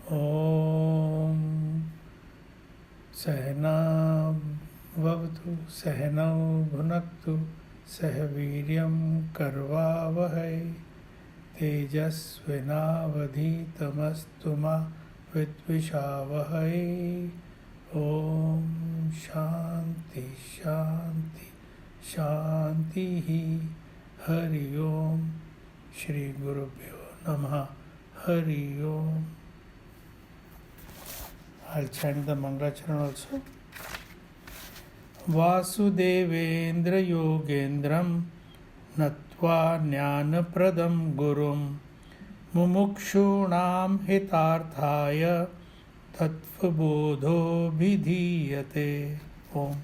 ॐ सहना भवतु सहनौ भुनक्तु सह वीर्यं कर्वावहै तेजस्विनावधीतमस्तु मा विद्विषावहै। ॐ शान्ति शान्ति शान्तिः। हरि ओम। श्री गुरुभ्यो नमः। हरि ओम। I'll chant the Mangalacharana also. Vasudevendra योगेन्द्रं नत्वा ज्ञानप्रदं गुरुं मुमुक्षूणां हितार्थाय तत्त्वबोधोऽभिधीयते। Om.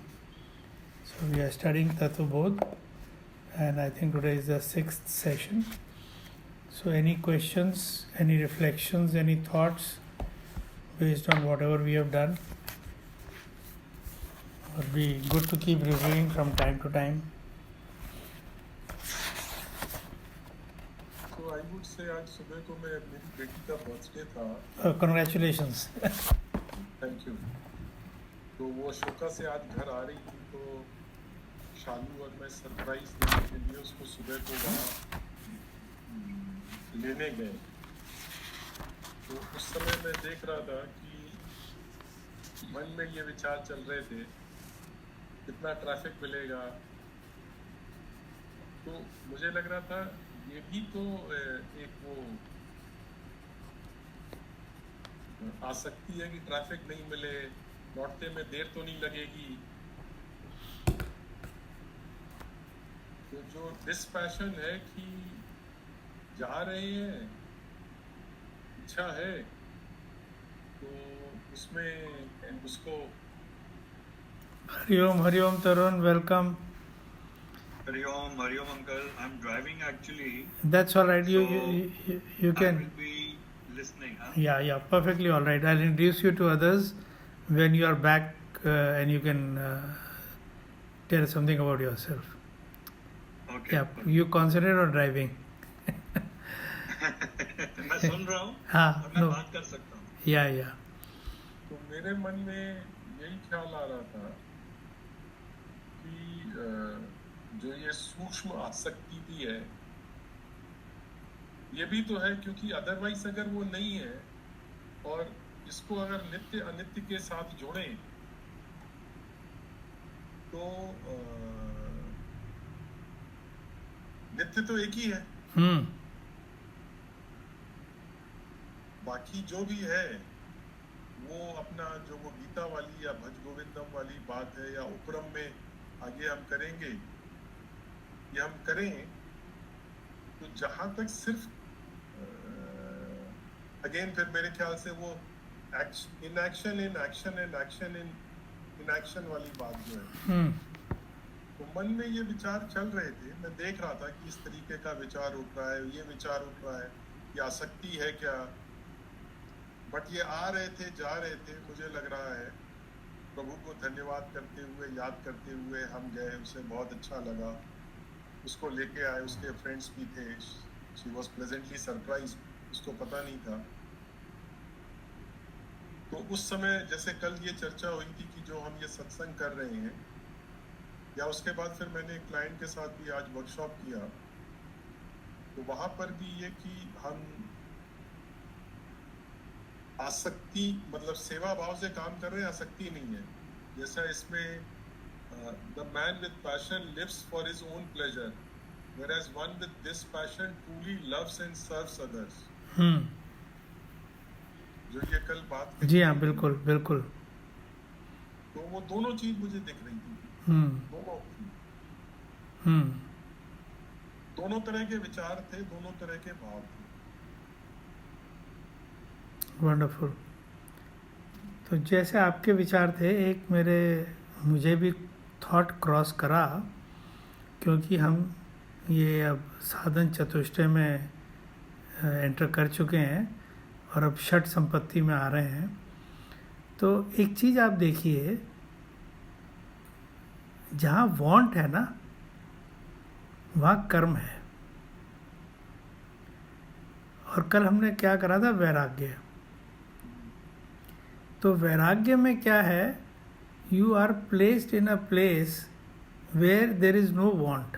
So we are studying Tattvabodh, and I think today is the 6th session. So any questions, any reflections, any thoughts based on whatever we have done? It would be good to keep reviewing from time to time. So I would say आज सुबह को मेरी बेटी का birthday था। Congratulations. Thank you. तो वो अशोका से आज घर आ रही थी, तो शालू और मैं सरप्राइज देने के लिए उसको सुबह को वहाँ लेने गए। तो उस समय मैं देख रहा था कि मन में ये विचार चल रहे थे कितना ट्रैफिक मिलेगा। तो मुझे लग रहा था ये भी तो एक वो आसक्ति है कि ट्रैफिक नहीं मिले, लौटते में देर तो नहीं लगेगी। तो जो डिस्पैशन है कि जा रहे हैं, इच्छा है, तो उसमें उसको Hari Om Tarun, welcome. Hari Om uncle. I'm driving actually. That's all right. So You I can. will be listening. Huh? Yeah, perfectly all right. I'll introduce you to others when you are back, and you can tell something about yourself. Okay. Yeah, you concentrate on driving. मैं सुन रहा हूँ हाँ, और मैं no. बात कर सकता हूँ। Yeah. तो मेरे मन में यही ख्याल आ रहा था कि जो ये सूक्ष्म आसक्ति भी है, ये भी तो है, क्योंकि अदरवाइज अगर वो नहीं है और इसको अगर नित्य अनित्य के साथ जोड़ें तो नित्य तो एक ही है। बाकी जो भी है वो अपना जो वो गीता वाली या भज गोविंदम वाली बात है या उपरम में आगे हम करेंगे, ये हम करें तो जहां तक सिर्फ अगेन फिर मेरे ख्याल से वो inaction in action and action in inaction वाली बात जो है, तो मन में ये विचार चल रहे थे। मैं देख रहा था कि इस तरीके का विचार उठ रहा है, ये विचार उठ रहा है, ये आसक्ति है क्या, बट ये आ रहे थे, जा रहे थे। मुझे लग रहा है प्रभु को धन्यवाद करते हुए, याद करते हुए हम गए, उसे बहुत अच्छा लगा, उसको लेके आए, उसके फ्रेंड्स भी थे। शी वॉज प्लेजेंटली सरप्राइज, उसको पता नहीं था। तो उस समय जैसे कल ये चर्चा हुई थी कि जो हम ये सत्संग कर रहे हैं, या उसके बाद फिर मैंने एक क्लाइंट के साथ भी आज वर्कशॉप किया, तो वहां पर भी ये कि हम आसक्ति मतलब सेवा भाव से काम कर रहे हैं, आसक्ति नहीं है। जैसा इसमें the man with passion lives for his own pleasure, whereas one with this passion truly loves and serves others. जो ये कल बात जी हाँ, बिल्कुल। तो वो दोनों चीज मुझे दिख रही थी। दोनों तरह के विचार थे, दोनों तरह के भाव थे। वंडरफुल। तो जैसे आपके विचार थे, एक मुझे भी थॉट क्रॉस करा, क्योंकि हम ये अब साधन चतुष्टय में एंटर कर चुके हैं और अब षट संपत्ति में आ रहे हैं। तो एक चीज़ आप देखिए, जहाँ वांट है ना, वहाँ कर्म है। और कल हमने क्या करा था, वैराग्य। तो वैराग्य में क्या है, you are placed in a place where there is no want.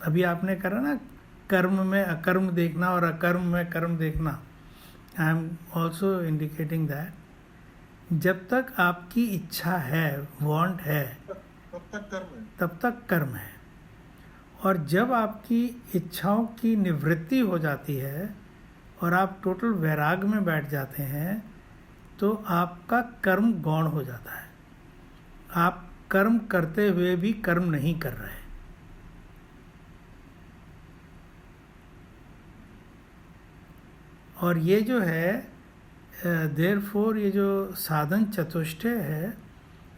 अभी आपने करा ना, कर्म में अकर्म देखना और अकर्म में कर्म देखना। I am also indicating that जब तक आपकी इच्छा है, वांट है, तब तक कर्म है। तब तक कर्म है। और जब आपकी इच्छाओं की निवृत्ति हो जाती है और आप टोटल वैराग में बैठ जाते हैं, तो आपका कर्म गौण हो जाता है। आप कर्म करते हुए भी कर्म नहीं कर रहे। और ये जो है देयरफॉर ये जो साधन चतुष्टय है,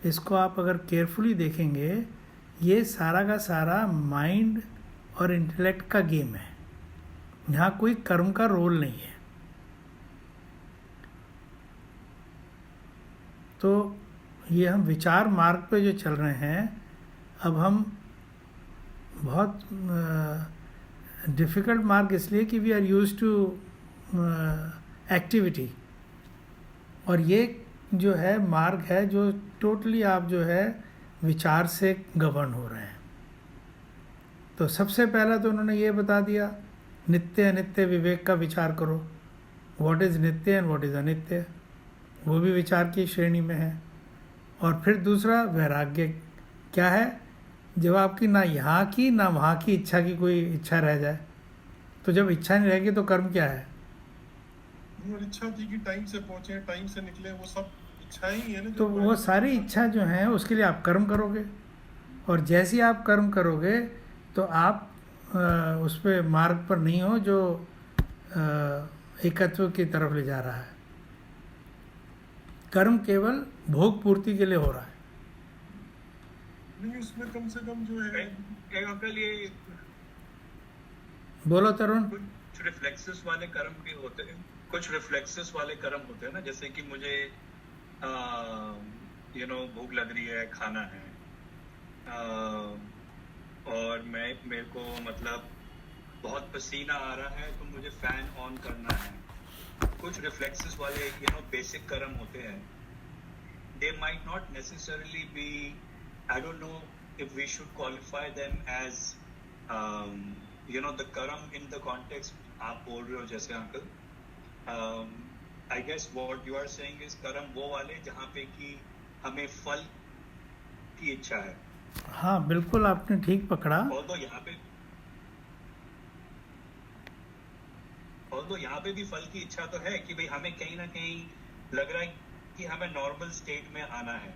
इसको आप अगर केयरफुली देखेंगे, ये सारा का सारा माइंड और इंटेलेक्ट का गेम है। यहाँ कोई कर्म का रोल नहीं है। तो ये हम विचार मार्ग पे जो चल रहे हैं, अब हम बहुत डिफ़िकल्ट मार्ग इसलिए कि we are used to activity, और ये जो है मार्ग है जो टोटली आप जो है विचार से गवर्न हो रहे हैं। तो सबसे पहला तो उन्होंने ये बता दिया, नित्य अनित्य विवेक का विचार करो। व्हाट इज़ नित्य एंड व्हाट इज़ अनित्य, वो भी विचार की श्रेणी में है। और फिर दूसरा वैराग्य क्या है, जब आपकी ना यहाँ की ना वहाँ की इच्छा की कोई इच्छा रह जाए। तो जब इच्छा नहीं रहेगी तो कर्म क्या है? और इच्छा थी कि टाइम से पहुंचे, टाइम से निकले, वो सब इच्छाएं ही है ना। तो वो सारी इच्छा जो है उसके लिए आप कर्म करोगे, और जैसे ही आप कर्म करोगे तो आप उस पे मार्ग पर नहीं हो जो एकत्व की तरफ ले जा रहा है। कर्म केवल भोग पूर्ति के लिए हो रहा है। नहीं, उसमें कम से कम जो है अंकल ये बोलो तरुण। कुछ रिफ्लेक्सेस वाले कर्म भी होते हैं, कुछ रिफ्लेक्सेस वाले कर्म होते हैं ना, जैसे कि मुझे भूख लग रही है, खाना है, और मेरे को मतलब बहुत पसीना आ रहा है तो मुझे फैन ऑन करना है। कुछ रिफ्लेक्सेस वाले बेसिक कर्म होते हैं। They might not necessarily be, I don't know if we should qualify them as the karam in the context आप बोल रहे हो जैसे uncle. I guess what you are saying is कर्म वो वाले जहाँ पे कि हमें फल की इच्छा है। हाँ बिल्कुल, आपने ठीक पकड़ा। ऑल्दो यहाँ पे भी फल की इच्छा तो है कि भाई हमें कहीं ना कहीं लग रहा है कि हमें नॉर्मल स्टेट में आना है,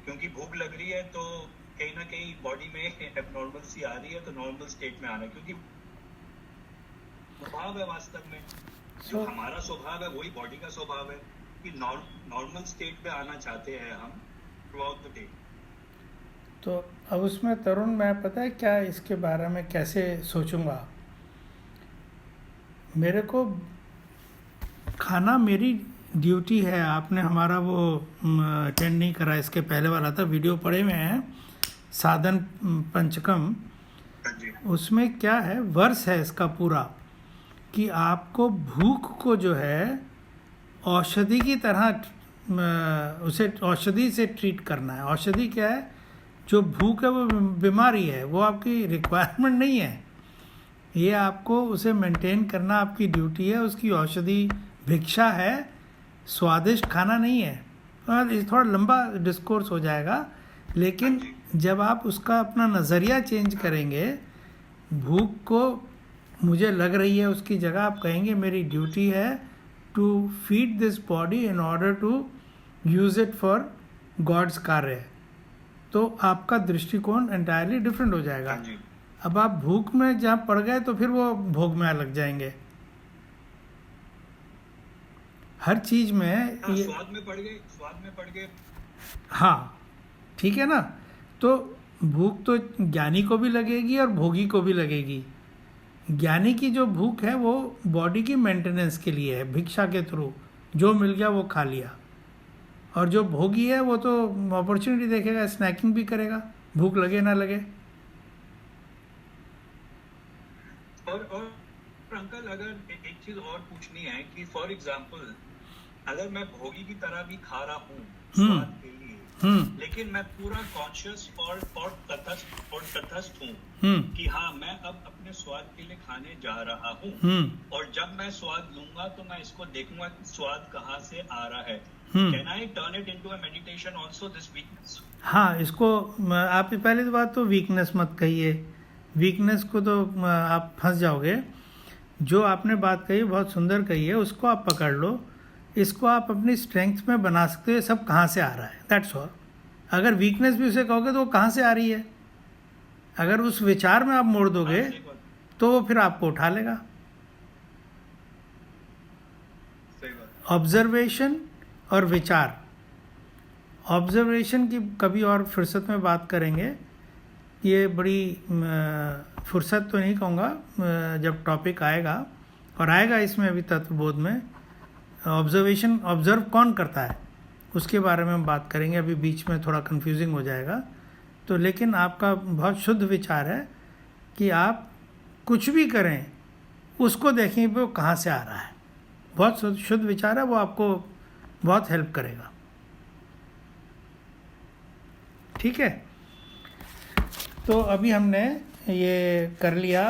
क्योंकि भूख लग रही है तो कहीं ना कहीं बॉडी में एबनॉर्मल सी आ रही है, तो नॉर्मल स्टेट में आना है, क्योंकि स्वभाव है वास्तव में जो हमारा स्वभाव है वही बॉडी का स्वभाव है कि नॉर्मल स्टेट पे आना चाहते हैं हम थ्रू आउट द डे। तो अब उसमें तरुण, मैं पता है क्या इसके बारे में कैसे सोचूंगा। मेरे को खाना मेरी ड्यूटी है। आपने हमारा वो अटेंड नहीं करा, इसके पहले वाला था, वीडियो पड़े हुए हैं, साधन पंचकम। उसमें क्या है, वर्ष है इसका पूरा, कि आपको भूख को जो है औषधि की तरह उसे औषधि से ट्रीट करना है। औषधि क्या है? जो भूख है वो बीमारी है, वो आपकी रिक्वायरमेंट नहीं है। ये आपको उसे मेंटेन करना आपकी ड्यूटी है। उसकी औषधि भिक्षा है, स्वादिष्ट खाना नहीं है। और ये थोड़ा लंबा डिस्कोर्स हो जाएगा, लेकिन जब आप उसका अपना नज़रिया चेंज करेंगे, भूख को मुझे लग रही है उसकी जगह आप कहेंगे मेरी ड्यूटी है to feed this body in order to use it for God's कार्य, तो आपका दृष्टिकोण एंटायरली डिफरेंट हो जाएगा। अब आप भूख में जहाँ पड़ गए तो फिर वो भोग में लग जाएंगे। हर चीज में स्वाद में पड़ गए। हाँ ठीक है ना। तो भूख तो ज्ञानी को भी लगेगी और भोगी को भी लगेगी। ज्ञानी की जो भूख है वो बॉडी की मेंटेनेंस के लिए है, भिक्षा के थ्रू जो मिल गया वो खा लिया। और जो भोगी है वो तो अपॉर्चुनिटी देखेगा, स्नैकिंग भी करेगा, भूख लगे ना लगे। और अंकल अगर एक चीज और पूछनी है कि फॉर एग्जांपल अगर मैं भोगी की तरह भी खा रहा हूँ हम्म स्वाद के लिए, लेकिन मैं पूरा कॉन्शियस और तटस्थ हूँ कि हाँ मैं अब अपने स्वाद के लिए खाने जा रहा हूँ, और जब मैं स्वाद लूंगा तो मैं इसको देखूंगा कि स्वाद कहाँ से आ रहा है. Can I turn it into a meditation also, this weakness? हाँ, इसको आप पहली बात तो वीकनेस मत कहिए, वीकनेस को तो आप फंस जाओगे. जो आपने बात कही बहुत सुंदर कही है, उसको आप पकड़ लो, इसको आप अपनी स्ट्रेंथ में बना सकते हो. सब कहाँ से आ रहा है, दैट्स ऑल. अगर वीकनेस भी उसे कहोगे तो वो कहाँ से आ रही है, अगर उस विचार में आप मोड़ दोगे तो वो फिर आपको उठा लेगा. ऑब्जर्वेशन और विचार. ऑब्जर्वेशन की कभी और फुर्सत में बात करेंगे. ये बड़ी फुर्सत तो नहीं कहूँगा, जब टॉपिक आएगा, और आएगा इसमें अभी तत्वबोध में. ऑब्जर्वेशन, ऑब्जर्व कौन करता है उसके बारे में हम बात करेंगे. अभी बीच में थोड़ा कंफ्यूजिंग हो जाएगा तो, लेकिन आपका बहुत शुद्ध विचार है कि आप कुछ भी करें उसको देखें वो कहाँ से आ रहा है. बहुत शुद्ध विचार है, वो आपको बहुत हेल्प करेगा. ठीक है, तो अभी हमने ये कर लिया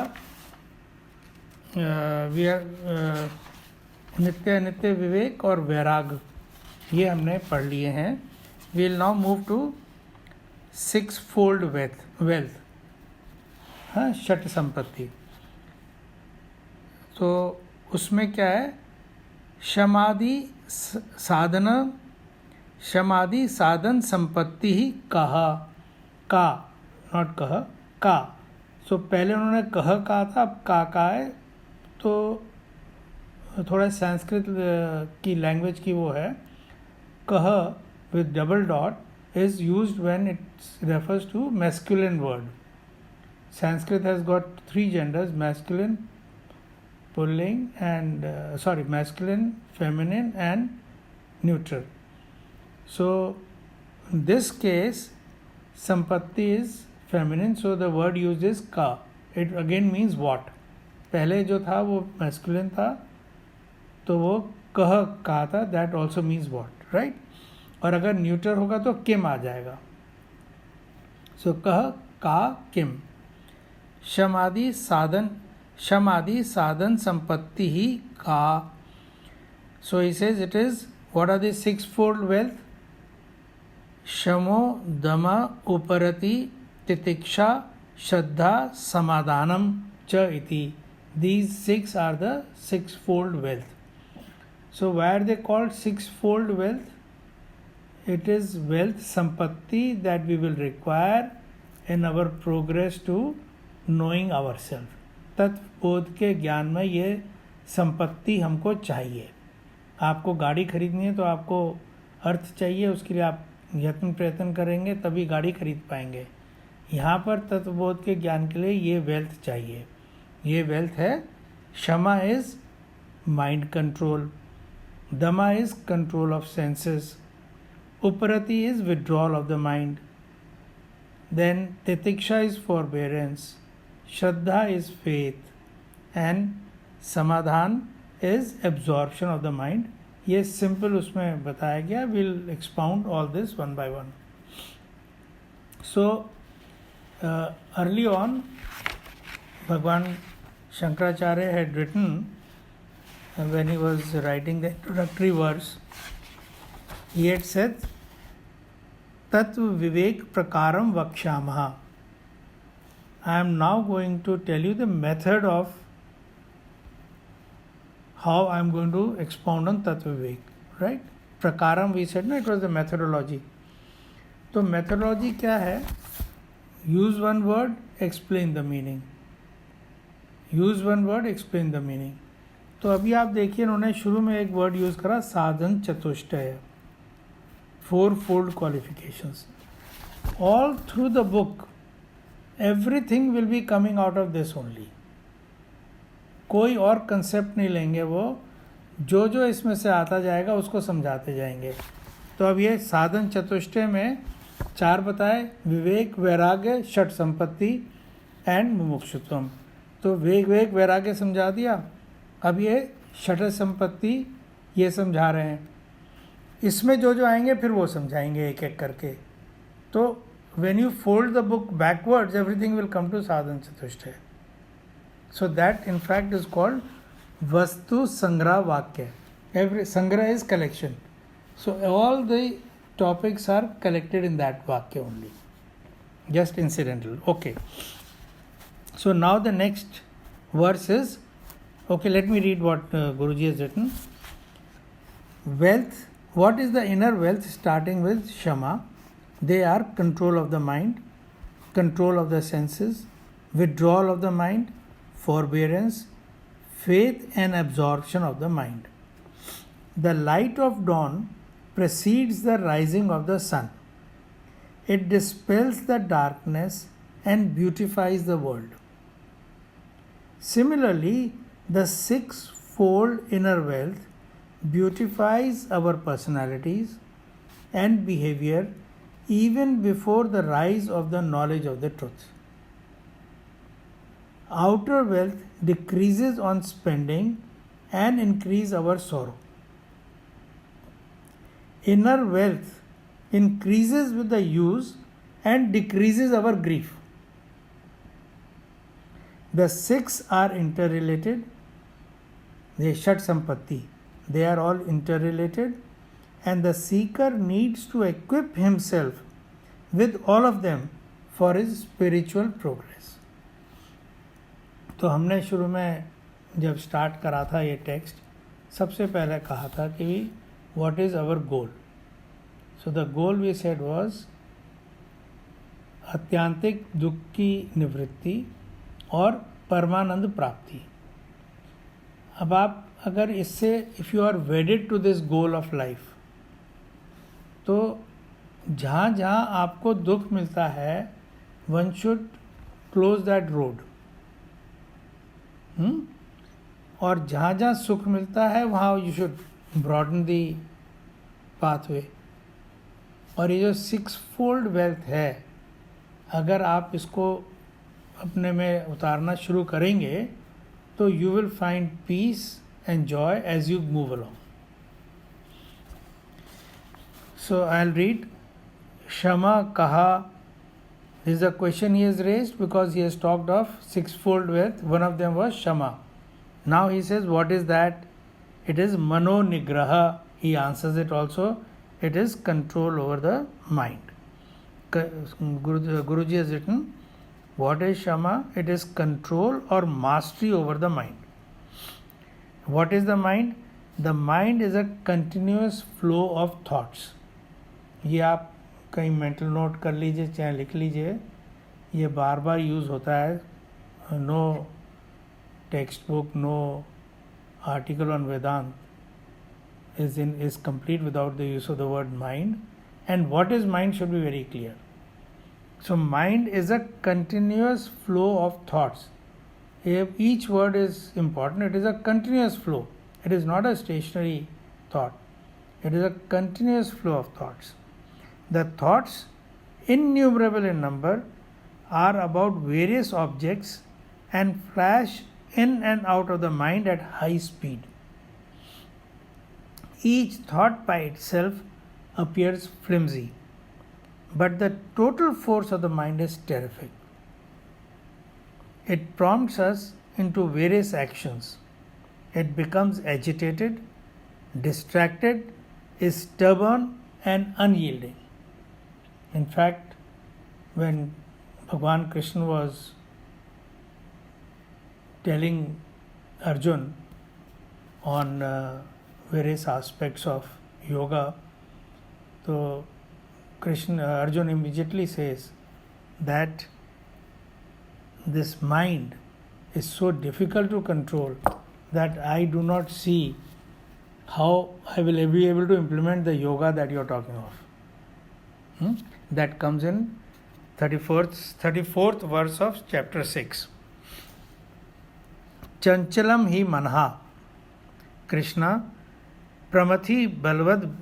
नित्य अनित्य विवेक और वैराग, ये हमने पढ़ लिए हैं. We will now move to 6-fold wealth, हाँ, षट संपत्ति. तो उसमें क्या है, समाधि साधन संपत्ति ही का नॉट का. सो पहले उन्होंने कहा था, अब का है. तो थोड़ा संस्कृत की लैंग्वेज की वो है. कह with double dot is used when it refers to masculine word. Sanskrit has got 3 genders: masculine, pulling, and masculine, feminine, and neutral. So in this case, sampatti is feminine, so the word used is ka. It again means what. पहले जो था वो masculine था, तो वो कहा था, that also means what, right? और अगर न्यूट्रल होगा तो किम आ जाएगा. So कह का किम. समाधि साधन संपत्ति ही का. So he says it is, what are the 6-fold wealth? शमो दमा उपरति तितिक्षा श्रद्धा समाधानम च इति. These 6 are the 6-fold wealth. So why are they called 6-fold wealth? It is wealth, sampatti, that we will require in our progress to knowing ourselves. तत्वबोध के ज्ञान में ये संपत्ति हमको चाहिए. आपको गाड़ी खरीदनी है तो आपको अर्थ चाहिए, उसके लिए आप यत्न प्रयत्न करेंगे तभी गाड़ी खरीद पाएंगे. यहाँ पर तत्वबोध के ज्ञान के लिए ये वेल्थ चाहिए. ये वेल्थ है. क्षमा इज माइंड कंट्रोल, दमा इज कंट्रोल ऑफ सेंसेस, उपरति is withdrawal of the mind, then तितिक्षा इज फॉरबेरेंस, श्रद्धा is faith, and समाधान is absorption of the mind. ये सिंपल उसमें बताया गया. We'll expound all this one by one. So early on, Bhagwan Shankaracharya had written, when he was writing the introductory verse, he had said, Tattva Vivek Prakaram Vakshamaha. I am now going to tell you the method of how I am going to expound on Tattva Vivek, right? Prakaram we said, no, it was the methodology. तो methodology क्या है? Use one word, explain the meaning. Use one word, explain the meaning. तो अभी आप देखिए, उन्होंने शुरू में एक वर्ड यूज़ करा, साधन चतुष्टय, 4-fold qualifications. All through the book, everything will be coming out of this only. कोई और कंसेप्ट नहीं लेंगे, वो जो जो इसमें से आता जाएगा उसको समझाते जाएंगे. तो अब ये साधन चतुष्टय में 4 बताए, विवेक, वैराग्य, षट संपत्ति एंड मुमुक्षुत्वम. तो वैराग्य समझा दिया. अब ये षट संपत्ति ये समझा रहे हैं. इसमें जो जो आएंगे फिर वो समझाएंगे एक एक करके. तो when you fold the book backwards, everything will come to sadhana chatushtaya. So that in fact is called vastu sangrah vakya. Every sangrah is collection. So all the topics are collected in that vakya only. Just incidental. Okay. So now the next verse is, okay, let me read what Guruji has written. Wealth, what is the inner wealth? Starting with Shama. They are control of the mind, control of the senses, withdrawal of the mind, forbearance, faith and absorption of the mind. The light of dawn precedes the rising of the sun. It dispels the darkness and beautifies the world. Similarly, the sixfold inner wealth beautifies our personalities and behavior even before the rise of the knowledge of the truth. Outer wealth decreases on spending and increase our sorrow. Inner wealth increases with the use and decreases our grief. The six are interrelated. They Shat Sampatti. They are all interrelated, and the seeker needs to equip himself with all of them for his spiritual progress. तो हमने शुरू में जब start करा था ये text, सबसे पहले कहा था कि what is our goal. So the goal we said was आत्यांतिक दुख की निवृत्ति और परमानंद प्राप्ति. अब आप अगर इससे if you are wedded to this goal of life, तो जहाँ जहाँ आपको दुख मिलता है one should close that road, और जहाँ जहाँ सुख मिलता है वहाँ you should broaden the pathway. और ये जो सिक्स फोल्ड वेल्थ है, अगर आप इसको अपने में उतारना शुरू करेंगे तो you will find peace and joy as you move along. So I'll read. Shama kaha. This is a question he has raised because he has talked of sixfold wealth. One of them was Shama. Now he says, what is that? It is Mano Nigraha. He answers it also. It is control over the mind. Guruji has written, what is Shama? It is control or mastery over the mind. What is the mind? The mind is a continuous flow of thoughts. ये आप कहीं mental note कर लीजिए, चाहे लिख लीजिए, ये बार बार use होता है. No text book, no article on Vedanta is complete without the use of the word mind. And what is mind should be very clear. So mind is a continuous flow of thoughts. Each word is important. It is a continuous flow. It is not a stationary thought. It is a continuous flow of thoughts. The thoughts, innumerable in number, are about various objects and flash in and out of the mind at high speed. Each thought by itself appears flimsy, but the total force of the mind is terrific. It prompts us into various actions. It becomes agitated, distracted, is stubborn and unyielding. In fact, when Bhagwan Krishna was telling Arjun on various aspects of yoga, so Arjun immediately says that this mind is so difficult to control that I do not see how I will be able to implement the yoga that you are talking of. That comes in 34th verse of chapter 6. Chanchalam hi manha Krishna pramathi balvad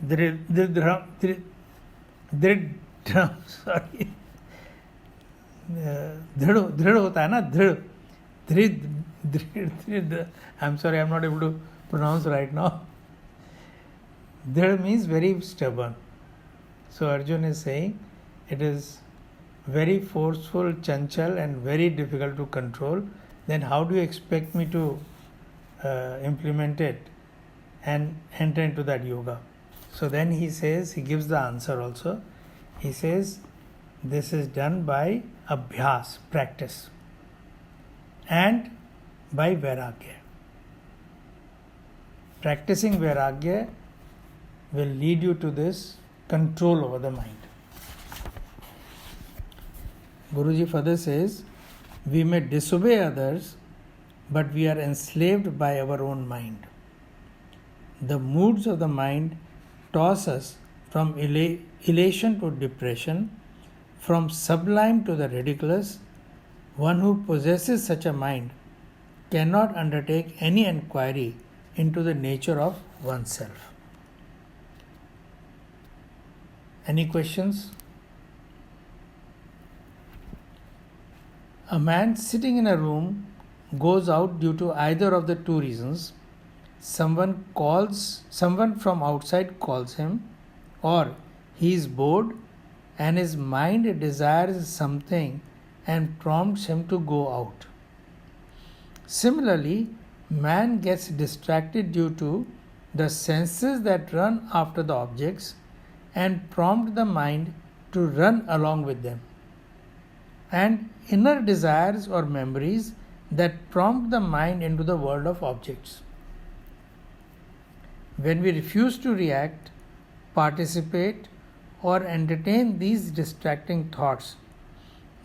dridhram sorry दृढ़ होता है ना, दृढ़. I'm sorry, I'm not able to pronounce right now. Dhr means very stubborn. So Arjun is saying it is very forceful, chanchal and very difficult to control. Then how do you expect me to implement it and enter into that yoga? So then he says, he gives the answer also. He says, this is done by abhyas, practice, and by vairagya. Practicing vairagya will lead you to this control over the mind. Guruji further says, we may disobey others, but we are enslaved by our own mind. The moods of the mind toss us from elation to depression, from sublime to the ridiculous. One who possesses such a mind cannot undertake any inquiry into the nature of oneself. Any questions? A man sitting in a room goes out due to either of the two reasons. Someone from outside calls him, or he is bored and his mind desires something and prompts him to go out. Similarly, man gets distracted due to the senses that run after the objects and prompt the mind to run along with them, and inner desires or memories that prompt the mind into the world of objects. When we refuse to react, participate, or entertain these distracting thoughts,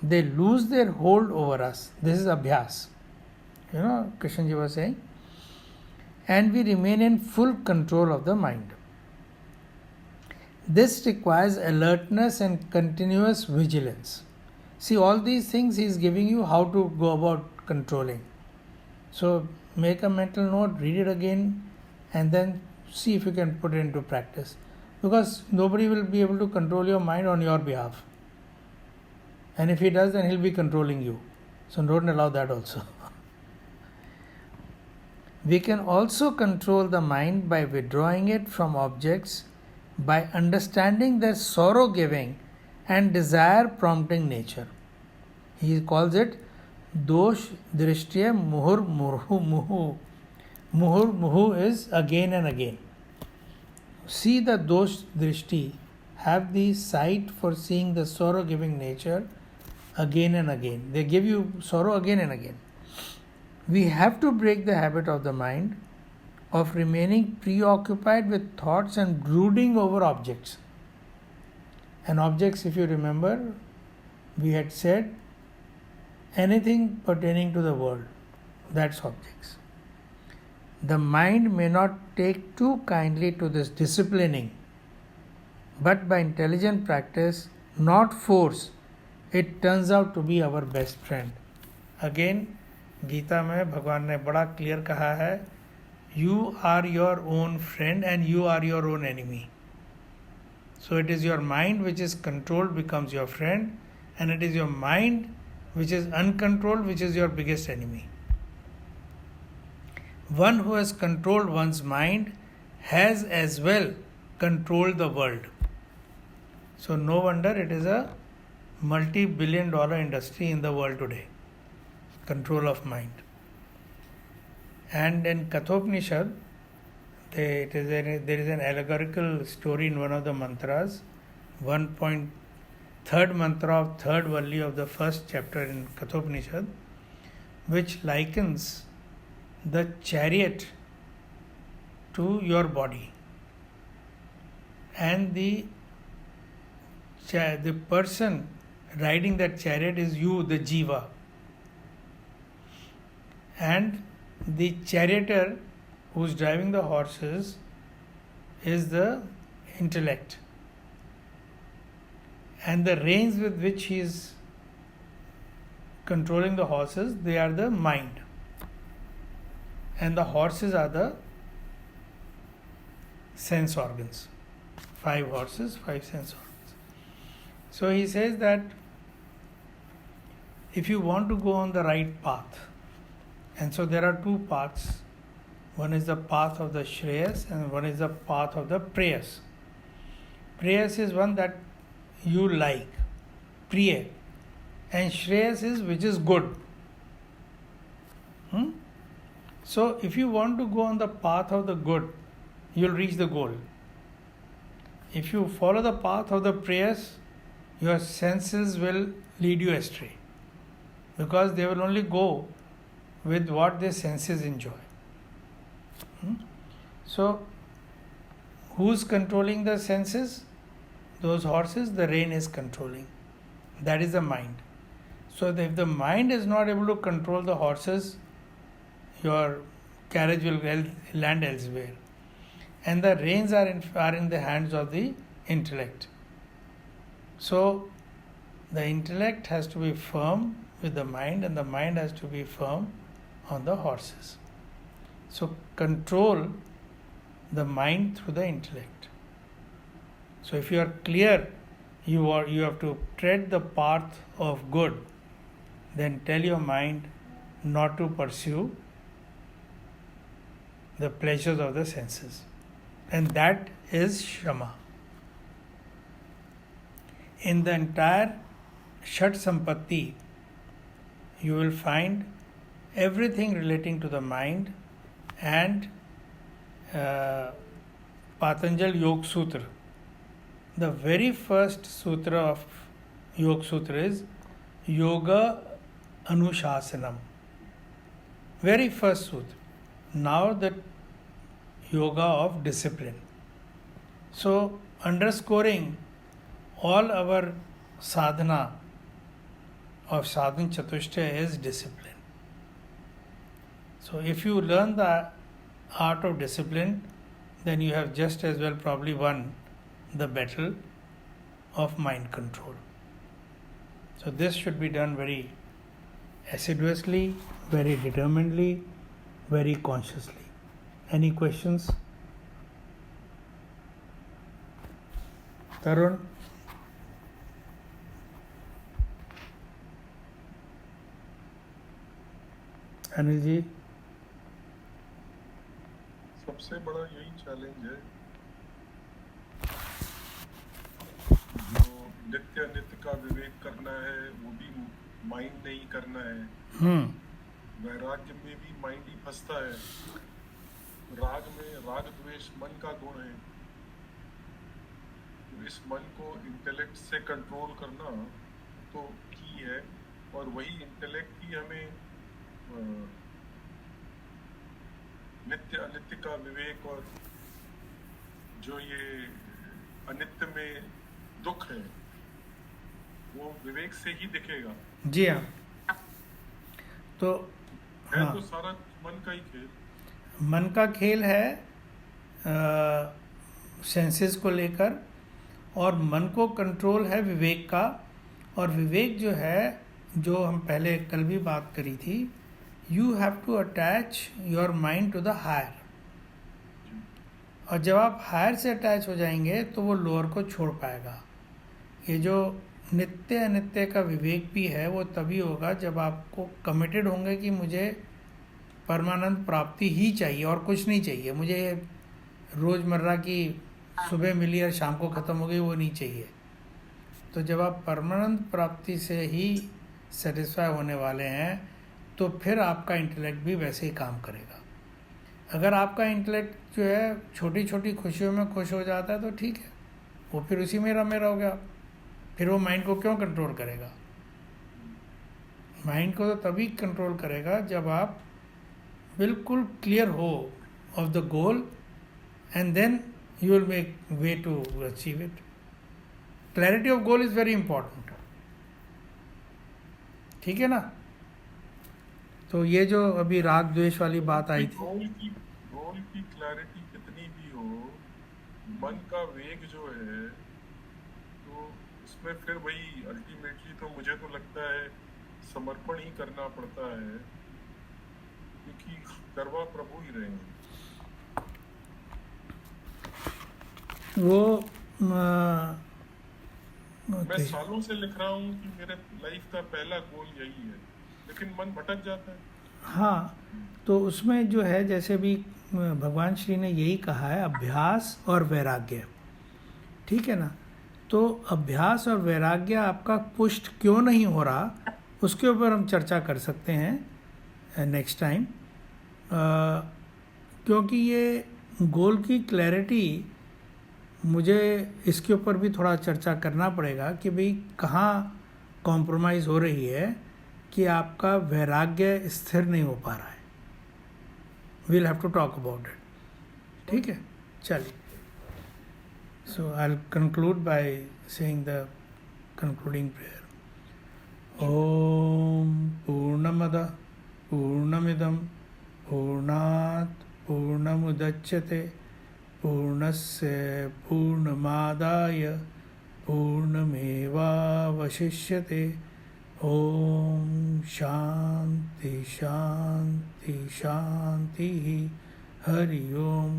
they lose their hold over us. This is abhyas. Krishnji was saying. And we remain in full control of the mind. This requires alertness and continuous vigilance. See, all these things he is giving you how to go about controlling. So make a mental note, read it again, and then see if you can put it into practice. Because nobody will be able to control your mind on your behalf. And if he does, then he'll be controlling you. So don't allow that also. We can also control the mind by withdrawing it from objects, by understanding their sorrow-giving and desire-prompting nature. He calls it dosh drishtya muhur murhu muhu. Muhur muhu is again and again. See the dosh drishti, have the sight for seeing the sorrow-giving nature again and again. They give you sorrow again and again. We have to break the habit of the mind of remaining preoccupied with thoughts and brooding over objects. And objects, if you remember, we had said anything pertaining to the world, that's objects. The mind may not take too kindly to this disciplining, but by intelligent practice, not force, it turns out to be our best friend. Again, Gita में भगवान ने बड़ा clear कहा है, you are your own friend and you are your own enemy. So it is your mind which is controlled becomes your friend, and it is your mind which is uncontrolled which is your biggest enemy. One who has controlled one's mind has as well controlled the world. So no wonder it is a multi-billion-dollar industry in the world today. Control of mind. And in Kathopanishad, there is an allegorical story in one of the mantras, 1.3rd mantra of 3rd valli of the first chapter in Kathopanishad, which likens the chariot to your body, and the person riding that chariot is you, the jiva, and the charioteer who is driving the horses is the intellect, and the reins with which he is controlling the horses, they are the mind, and the horses are the sense organs. 5 horses, 5 sense organs. So he says that if you want to go on the right path, and so there are 2 paths. One is the path of the Shreyas and one is the path of the Preyas. Preyas is one that you like, Priya, and Shreyas is which is good. So if you want to go on the path of the good, you'll reach the goal. If you follow the path of the Preyas, your senses will lead you astray, because they will only go with what their senses enjoy. So, who's controlling the senses? Those horses, the rein is controlling. That is the mind. So, if the mind is not able to control the horses, your carriage will land elsewhere. And the reins are in the hands of the intellect. So, the intellect has to be firm with the mind, and the mind has to be firm on the horses. So, control the mind through the intellect. So, if you are clear, you have to tread the path of good, then tell your mind not to pursue the pleasures of the senses. And that is Shama. In the entire Shat Sampatti, you will find everything relating to the mind, and Patanjal Yog Sutra. The very first sutra of Yog Sutra is Yoga Anushasanam. Very first sutra. Now the yoga of discipline. So, underscoring all our sadhana of sadhan chatushta is discipline. So, if you learn the art of discipline, then you have just as well probably won the battle of mind control. So, this should be done very assiduously, very determinedly, very consciously. Any questions? Tarun? Anil ji? सबसे बड़ा यही challenge है, जो नित्य अनित्य का विवेक करना है वो भी माइंड नहीं करना है। वैराग्य में भी माइंड ही फंसता है। राग में राग द्वेष मन का गुण है, तो इस मन को इंटेलेक्ट से कंट्रोल करना तो की है, और वही इंटेलेक्ट ही हमें नित्य अनित्य का विवेक, और जो ये अनित्य में दुख है वो विवेक से ही दिखेगा। जी हाँ। तो है हाँ, तो सारा मन का ही खेल। मन का खेल है सेंसेस को लेकर, और मन को कंट्रोल है विवेक का। और विवेक जो है, जो हम पहले कल भी बात करी थी, you have to attach your mind to the higher. और जब आप हायर से अटैच हो जाएंगे तो वो लोअर को छोड़ पाएगा। ये जो नित्य अनित्य का विवेक भी है वो तभी होगा जब आपको कमिटेड होंगे कि मुझे परमानंद प्राप्ति ही चाहिए और कुछ नहीं चाहिए, मुझे रोज़मर्रा की सुबह मिली और शाम को ख़त्म हो गई वो नहीं चाहिए। तो जब आप परमानंद प्राप्ति से ही सेटिस्फाई होने वाले हैं तो फिर आपका इंटेलेक्ट भी वैसे ही काम करेगा। अगर आपका इंटेलेक्ट जो है छोटी छोटी खुशियों में खुश हो जाता है तो ठीक है, वो फिर उसी में रमे रहोगे आप। फिर वो माइंड को क्यों कंट्रोल करेगा? माइंड को तो तभी कंट्रोल करेगा जब आप बिल्कुल क्लियर हो of the goal, and then you will make way to achieve it. Clarity of goal is very important, ठीक है ना? तो ये जो अभी राग द्वेष वाली बात आई थी, गोल की क्लैरिटी कितनी भी हो, मन का वेग जो है तो उसमें फिर वही अल्टीमेटली तो मुझे तो लगता है समर्पण ही करना पड़ता है, क्योंकि करवा प्रभु ही रहेंगे। वो मैं सालों से लिख रहा हूँ कि मेरे लाइफ का पहला गोल यही है, लेकिन मन भटक जाता है। हाँ, तो उसमें जो है जैसे भी भगवान श्री ने यही कहा है, अभ्यास और वैराग्य, ठीक है ना। तो अभ्यास और वैराग्य आपका पुष्ट क्यों नहीं हो रहा, उसके ऊपर हम चर्चा कर सकते हैं नेक्स्ट टाइम, क्योंकि ये गोल की क्लैरिटी मुझे इसके ऊपर भी थोड़ा चर्चा करना पड़ेगा कि भाई कहाँ कॉम्प्रोमाइज़ हो रही है कि आपका वैराग्य स्थिर नहीं हो पा रहा है। We'll have to talk about it, ठीक है। चलिए, so I will conclude by saying the concluding prayer. ओम पूर्णमदः पूर्णमिदं पूर्णात् पूर्णमुदच्यते पूर्णस्य पूर्णमादाय पूर्णमेवावशिष्यते। ओम शांति शांति शांति। हरि ओम।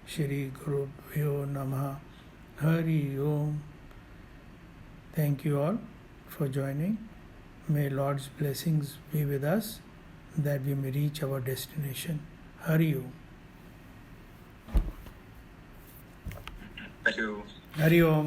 श्री गुरुभ्यो नमः। हरि ओम। Thank you all for joining. May Lord's blessings be with us that we may reach our destination. Hari Om. Thank you. Hari Om.